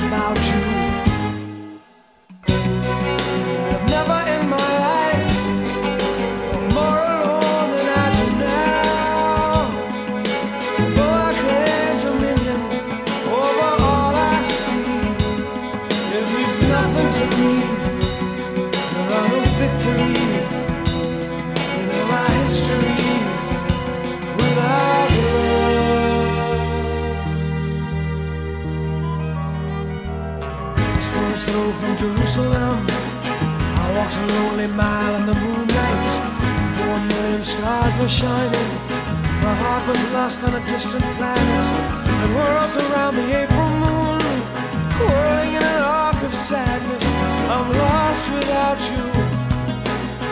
about you. I've never in my life felt more alone than I do now. Though I claim dominions over all I see, it means nothing to me. There are no victories in our histories without love. The stone's throw from Jerusalem, I walked a lonely mile in the moonlight. 1,000,000 stars were shining. My heart was lost on a distant planet, and whirls around the April moon, whirling in an arc of sadness. I'm lost without you.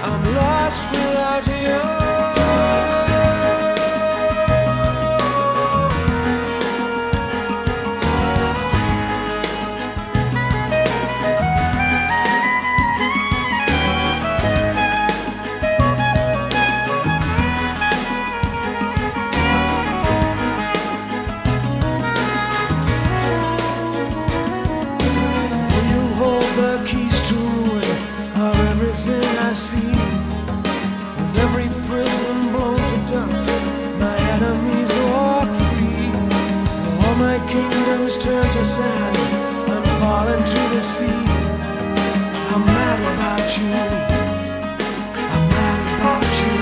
I'm lost without you. With every prison blown to dust, my enemies walk free. All my kingdoms turn to sand and fall into the sea. I'm mad about you. I'm mad about you.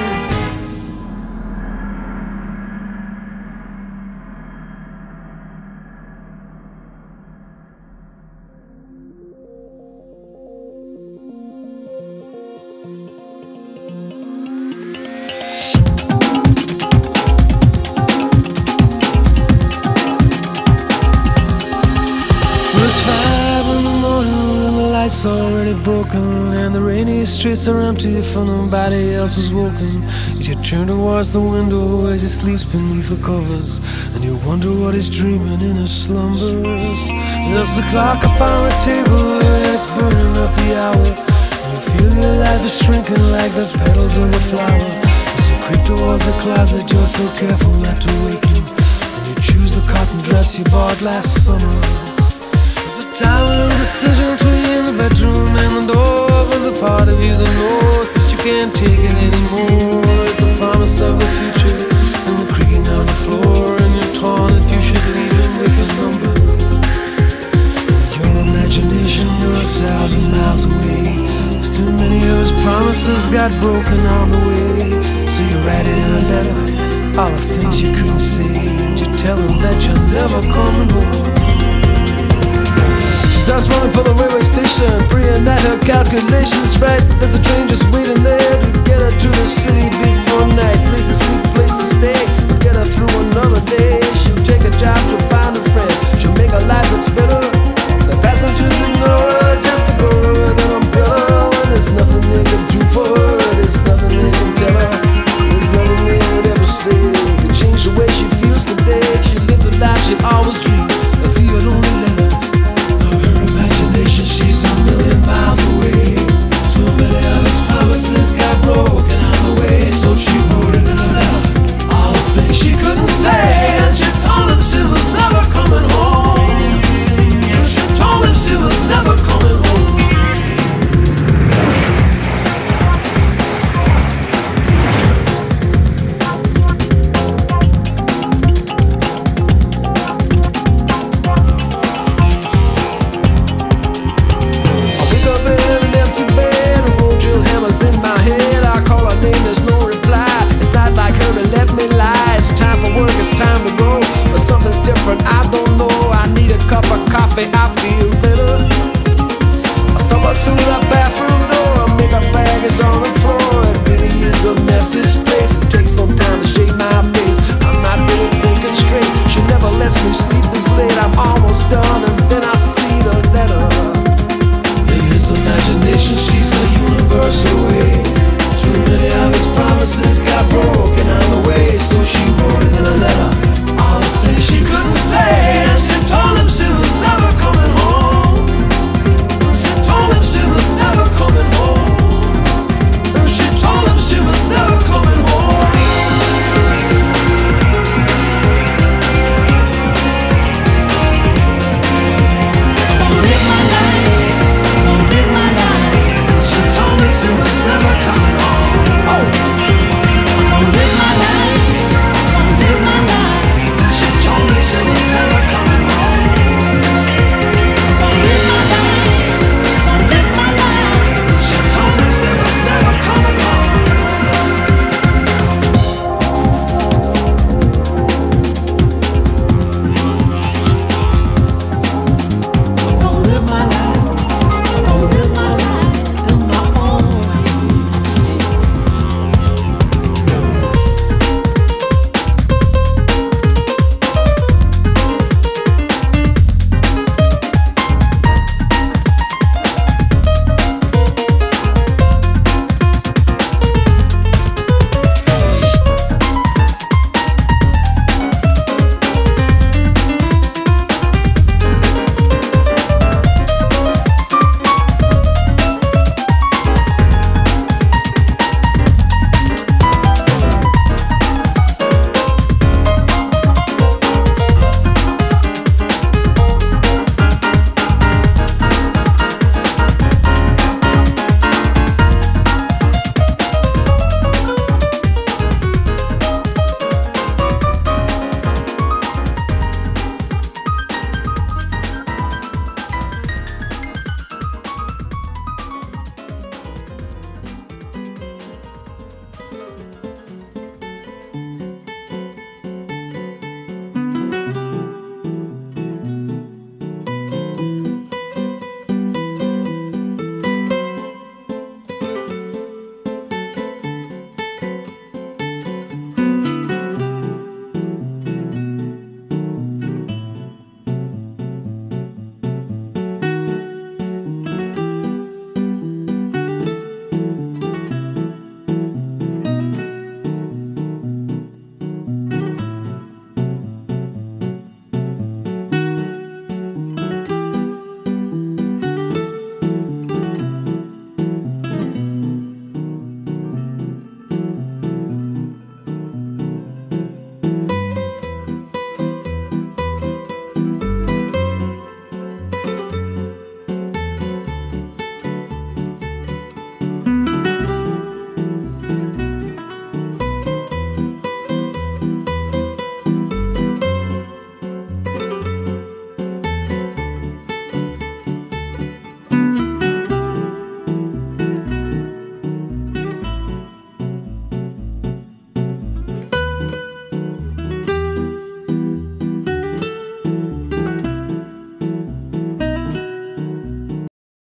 It's already broken, and the rainy streets are empty for nobody else is woken. Yet you turn towards the window as he sleeps beneath the covers, and you wonder what he's dreaming in his slumbers. There's the clock upon the table, and it's burning up the hour, and you feel your life is shrinking like the petals of a flower. As you creep towards the closet, you're so careful not to waken, and you choose the cotton dress you bought last summer. It's a time of indecision between the bedroom and the door, but the part of you that knows that you can't take it anymore. There's the promise of the future and the creaking of the floor, and you're torn if you should leave him with a number. Your imagination, you're 1,000 miles away. There's too many of his promises got broken on the way. So you write it in a letter, all the things you couldn't say, and you tell him that you're never coming home. Starts running for the railway station, praying that her calculations right. There's a train just waiting there to get her to the city before night. Place to sleep, place to stay, to get her through another day. She'll take a job to find a friend, she'll make a life that's better. The passengers ignore her just to go with an umbrella. When there's nothing they can do for her, there's nothing they can tell her, there's nothing they would ever say to change the way she feels today. She lived the life she'd always dreamed if he had only let her. She's 1,000,000 miles away. Too many of his promises got broken on the way. So she wrote it in a letter, all the things she couldn't say. And she told him she was never coming home. And she told him she was never coming home. I don't know, I need a cup of coffee, I feel